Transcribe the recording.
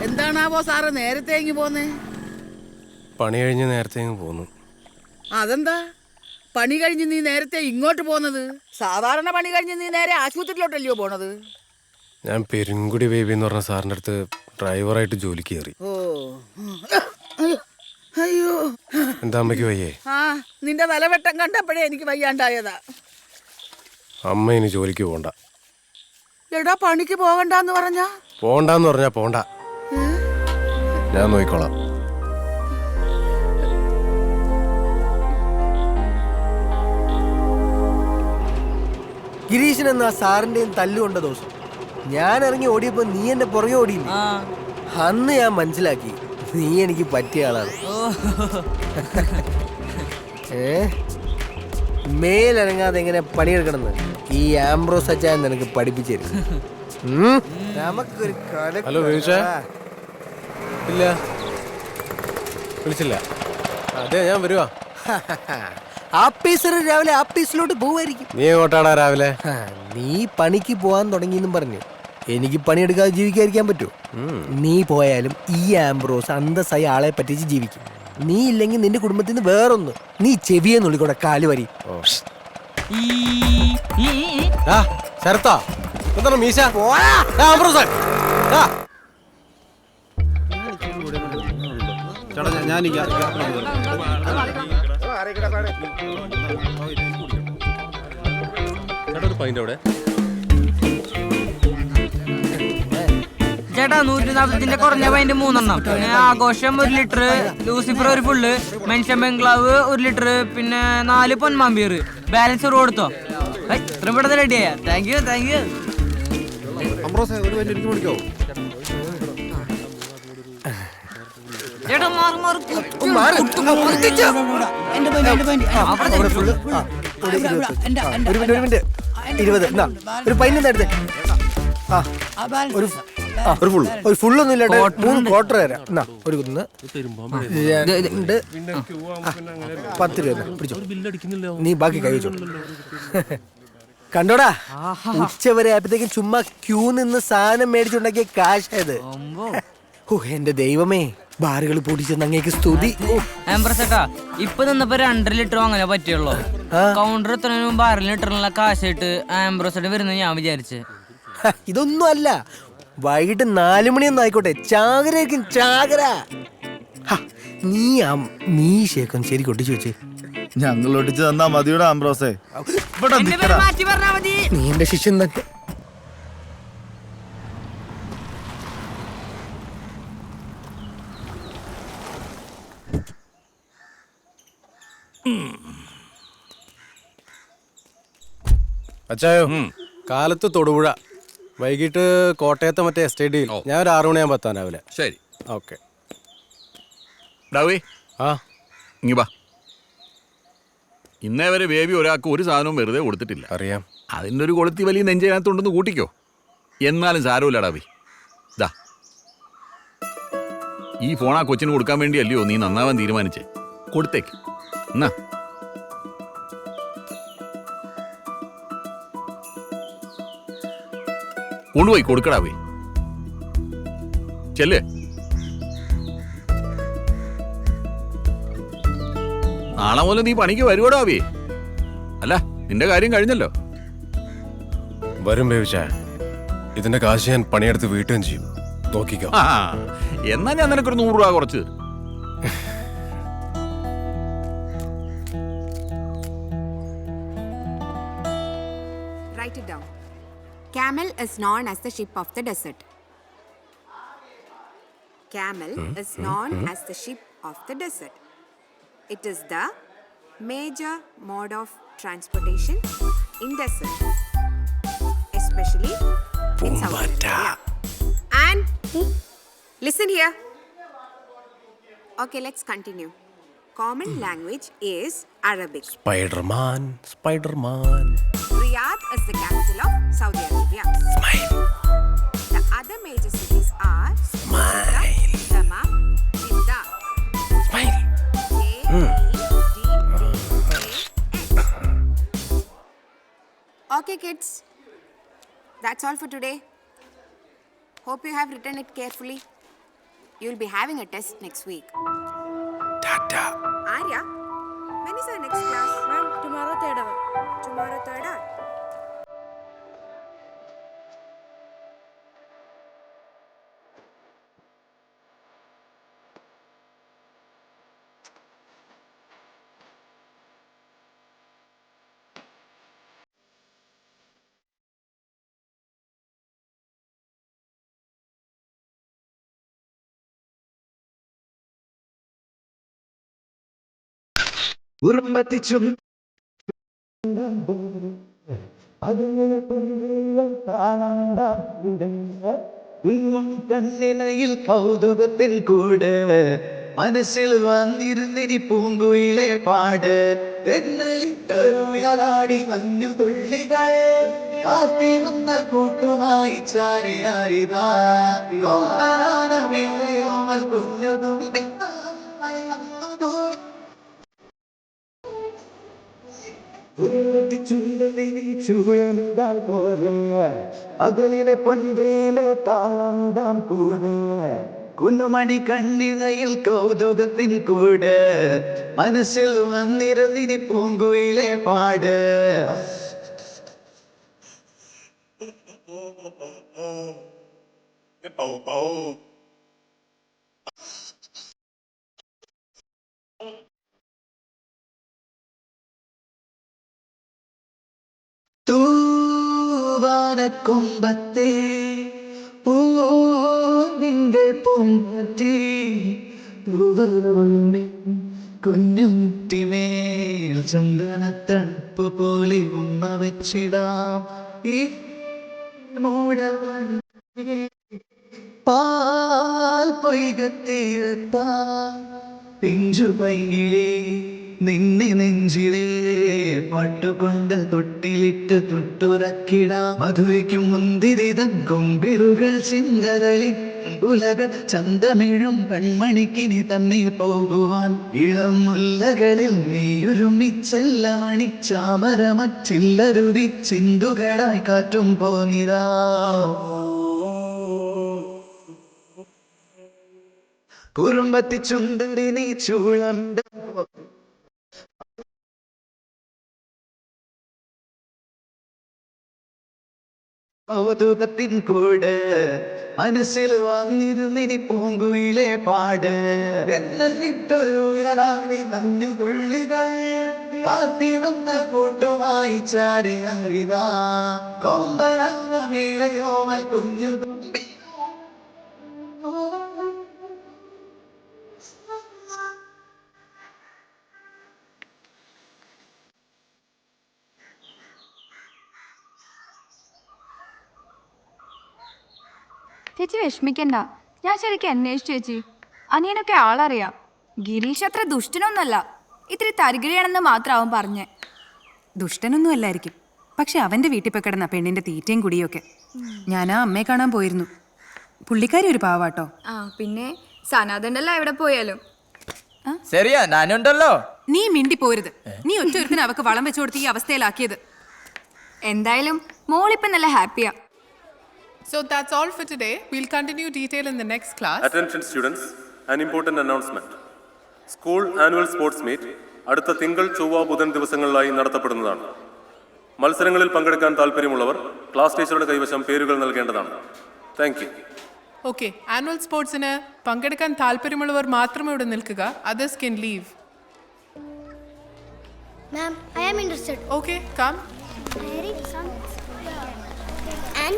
എന്താണാവോ സാറ് നേരത്തെ പോന്നേ? പണി കഴിഞ്ഞ് നേരത്തെ പോന്നു. അതെന്താ പണി കഴിഞ്ഞ് നീ നേരത്തെ ഇങ്ങോട്ട് പോന്നത്? സാധാരണ പണി കഴിഞ്ഞ് നീ നേരെ ആശുപത്രിയിലോട്ടല്ലയോ പോണത്? ഞാൻ പെരുങ്കുടി ബേബി എന്ന് പറഞ്ഞ സാറിൻ്റെ അടുത്ത് ഡ്രൈവറായിട്ട് ജോലിക്ക് കയറി. ഓ അയ്യോ, എന്താ അമ്മയ്ക്ക് വയ്യേ? ആ നിന്റെ തലവെട്ടം കണ്ടപ്പോഴേ എനിക്ക് വയ്യാണ്ടായതാ. അമ്മ ഇനി ജോലിക്ക് പോണ്ട. എടാ പണിക്ക് പോകണ്ടെന്ന് പറഞ്ഞാ? പോണ്ടെന്ന് പറഞ്ഞാ പോണ്ട, ഞാൻ നോക്കിക്കോളാം. ഗിരീശൻ എന്ന സാറിന്റെയും തല്ലുകൊണ്ട ദിവസം ഞാൻ ഇറങ്ങി ഓടിയപ്പോ നീ എന്റെ പുറകെ ഓടിയില്ല. അന്ന് ഞാൻ മനസ്സിലാക്കി നീ എനിക്ക് പറ്റിയ ആളാണ്. മേലിറങ്ങാതെ എങ്ങനെ പണിയെടുക്കണമെന്ന് ഈ ആംബ്രോസ് അച്ചായൻ നിനക്ക് പഠിപ്പിച്ചു തരും. നമുക്കൊരു ഹലോ ഇല്ല, വിളിച്ചില്ല. അതെ ഞാൻ വരുവാ. ആപ്പീസർ രാവിലെ ആപ്പീസിലോട്ട് പോവായിരിക്കും. നീ എങ്ങോട്ടാടാ രാവിലെ? നീ പണിക്ക് പോവാൻ തുടങ്ങിയെന്നും പറഞ്ഞു എനിക്ക് പണിയെടുക്കാതെ ജീവിക്കാതിരിക്കാൻ പറ്റുമോ? നീ പോയാലും ഈ ആംബ്രോസ് അന്തസ്സായി ആളെ പറ്റിച്ച് ജീവിക്കും. നീ ഇല്ലെങ്കിൽ നിന്റെ കുടുംബത്തിൽ നിന്ന് വേറൊന്ന് നീ ചെവിയെ നുള്ളിക്കൂടെ കാല് വരി. ശരത്താ എന്താണ് മീശ? ചേട്ടാ 140 കുറഞ്ഞ പൈന്റ് 3 പിന്നെ ആഘോഷം 1 ലിറ്റർ, ലൂസിഫർ 1 ഫുള്ള്, മെൻഷൻ ബംഗ്ലാവ് 1 ലിറ്റർ, പിന്നെ 4 പൊന്മാമ്പിയർ. ബാലൻസ് കൊടുത്തോ? ഇത്രയും പെട്ടെന്ന് റെഡിയാ. Thank you. ചേട്ടാ ഒരു പൈൻ്റെ എടുത്തേ. ഒരു ഫുള്ളൊന്നും ഇല്ലാണ്ട് 3 ക്വാർട്ടർ തരാം. ഒരു 1 2 10 രൂപ പിടിച്ചോ. നീ ബാക്കി കഴിച്ചോ. കണ്ടോടാ, ഉച്ചവരെ ആയപ്പോഴത്തേക്കും ചുമ്മാ ക്യൂ നിന്ന് സാധനം മേടിച്ചുണ്ടാക്കിയ കാശായത്. എന്റെ ദൈവമേ, ബാറുകൾ പൊടിച്ചെന്ന് അങ്ങേക്ക് സ്തുതി. ചേട്ടാ ഇപ്പൊ നിന്നപ്പോ 2 ലിറ്റർ അങ്ങനെ പറ്റുള്ളൂ. കൗണ്ടർ എത്തുന്നതിന് മുമ്പ് 1/2 ലിറ്ററിനുള്ള കാശായിട്ട് ആംബ്രോസേട്ട് വരുന്നത് ഞാൻ വിചാരിച്ചു. ഇതൊന്നും അല്ല, വൈകിട്ട് 4 മണിയൊന്നും ആയിക്കോട്ടെ, ചാകരയായിരിക്കും ചാകര. നീ മീശയൊക്കെ ശരിക്കും ഒട്ടിച്ചു വെച്ച് ഞങ്ങൾ ഒട്ടിച്ച് തന്നാ മതിയുടെ ആംബ്രോസേ. നീ എന്റെ ശിഷ്യൻ തന്നെ. അച്ചായോ, കാലത്ത് തൊടുപുഴ, വൈകിട്ട് കോട്ടയത്തെ മറ്റേ എസ്റ്റേഡിയിൽ. ഞാൻ ഒരു 6 മണിയാകുമ്പോൾ എത്താൻ രാവിലെ. ശരി, ഓക്കെ. ഇങ്ങി വാ. ഇന്നേ വരെ ബേബി ഒരാൾക്ക് ഒരു സാധനവും വെറുതെ കൊടുത്തിട്ടില്ല. അറിയാം. അതിൻ്റെ ഒരു കൊളുത്തി വലിയ നെഞ്ചതിനകത്തുണ്ടെന്ന് കൂട്ടിക്കോ. എന്നാലും സാരമില്ല ഡാവി. ദാ ഈ ഫോൺ ആ കൊച്ചിന് കൊടുക്കാൻ വേണ്ടിയല്ലയോ നീ നന്നാവാൻ തീരുമാനിച്ചേ? കൊടുത്തേക്ക്. എന്നാ കൊണ്ടുപോയി കൊടുക്കടാവേ. ചെല്ലേ. നാളെ മുതൽ നീ പണിക്ക് വരുവടാവേ. അല്ല, നിന്റെ കാര്യം കഴിഞ്ഞല്ലോ. വരും ബേബിച്ചാ. ഇതിന്റെ കാശ് ഞാൻ പണിയെടുത്ത് വീട്ടുകയും ചെയ്യും. നോക്കിക്കോ. എന്നാ ഞാൻ നിനക്കൊരു 100 രൂപ കുറച്ച്. Write it down. Camel is known as the ship of the desert. Camel is known as the ship of the desert. It is the major mode of transportation in desert, especially in South India. And listen here. Okay, let's continue. Common language is Arabic. Spider-Man. Riyadh is the capital of Saudi Arabia. Smile. The other major cities are Smile, Dammam, Jeddah. Smile. Okay, kids. That's all for today. Hope you have written it carefully. You'll be having a test next week. Arya, when is our next class? Ma'am, tomorrow 3rd hour. Tomorrow 3rd hour? കണ്ണിലയിൽ കൗതുകത്തിൽ കൂട് മനസ്സിൽ വന്നിരുന്നിരി പൂങ്കുയിലെ പാട് എന്നൊരുയാടി മഞ്ഞു തുള്ളികൾ കാത്തിരുന്ന കൂട്ടുമായി ചാരിയാരിതാ കുഞ്ഞതും അകലിലെ പൊൻവേലെ താണ്ടാം കൂട് കുന്നുമണി കണ്ണിനയിൽ കൗതുകത്തിൻ കൂട് മനസ്സിൽ വന്നിരുന്നിരി പൂങ്കുയിലെ പാട് തൂവാനക്കൊമ്പത്തെ പൂവിങ്കൾ പൂമ്പറ്റി കുഞ്ഞുട്ടിമേൽ ചന്ദനത്തണുപ്പ് പോലെ ഉമ്മ വെച്ചിടാം ഈ മൂടവൻ പാൽ പൊയ്കത്തീർത്താം പിഞ്ചു പൈകിലേ നിന്നെ നെഞ്ചിലേ പട്ടുകൊണ്ട് തൊട്ടിലിട്ട് തൊട്ടുറക്കിടാം മധുരയ്ക്കും മുന്തിരിതം കൊമ്പിറുകൾ ചിന്തകളിൽ ഉലക ചന്തമിഴും കൺമണിക്കിനി തന്നെ പോകുവാൻ ഇളം മുല്ലകളിൽ നീയൊരുമിച്ചല്ല മണിച്ചാമരമച്ചില്ലരുതി ചിന്തുകളായി കാറ്റും പോനിരാ കുറുമ്പത്തി ചുണ്ടടി നീ ചൂഴണ്ട കൗതുകത്തിൻ കൂട് മനസ്സിൽ വന്നിരുന്നിനി പൂങ്കുയിലെ പാട് എന്നിട്ടൊരുളാവി നഞ്ഞു തുള്ളികൾ കാത്തിടുന്ന കൂട്ടുമായി ചാരി അറിവാ കൊമ്പരങ്ങമേളയോമൽ കുഞ്ഞു തുമ്പി ചേച്ചി വിഷമിക്കണ്ട, ഞാൻ ശരിക്കും അന്വേഷിച്ചു ചേച്ചി. അനിയനൊക്കെ ആളറിയാം. ഗിരീഷ് അത്ര ദുഷ്ടനൊന്നുമല്ല, ഇത്തിരി തരികിടയാണെന്ന് മാത്രമാവും പറഞ്ഞേ. ദുഷ്ടനൊന്നും അല്ലായിരിക്കും, പക്ഷെ അവന്റെ വീട്ടിൽ പോയി കിടന്ന പെണ്ണിന്റെ തീറ്റയും കുടിയൊക്കെ. ഞാൻ ആ അമ്മയെ കാണാൻ പോയിരുന്നു. പുള്ളിക്കാരി ഒരു പാവാട്ടോ. ആ പിന്നെ സനാതണ്ടല്ല എവിടെ പോയാലും. ശരിയാ, ഞാനുണ്ടല്ലോ. നീ മിണ്ടി പോരുത്. നീ ഒറ്റ ഒരുത്തിന് അവക്ക് വളം വെച്ചു കൊടുത്ത് ഈ അവസ്ഥയിലാക്കിയത്. എന്തായാലും മോളിപ്പം നല്ല ഹാപ്പിയാ. So that's all for today. We'll continue detail in the next class. Attention students, an important announcement. School annual sports meet അടുത്ത തിങ്കൾ ചൊവ്വ ബുധൻ ദിവസങ്ങളിലായി നടത്തപ്പെടുന്നതാണ്. മത്സരങ്ങളിൽ പങ്കെടുക്കാൻ താല്പര്യമുള്ളവർ ക്ലാസ് ടീച്ചറുടെ കൈവശം പേരുകൾ നൽകേണ്ടതാണ്. Thank you. Okay, annual sportsന് പങ്കെടുക്കാൻ താല്പര്യമുള്ളവർ മാത്രമേ ഇവിടെ നിൽക്കുക. Others can leave. Ma'am, I am interested. Okay, come. And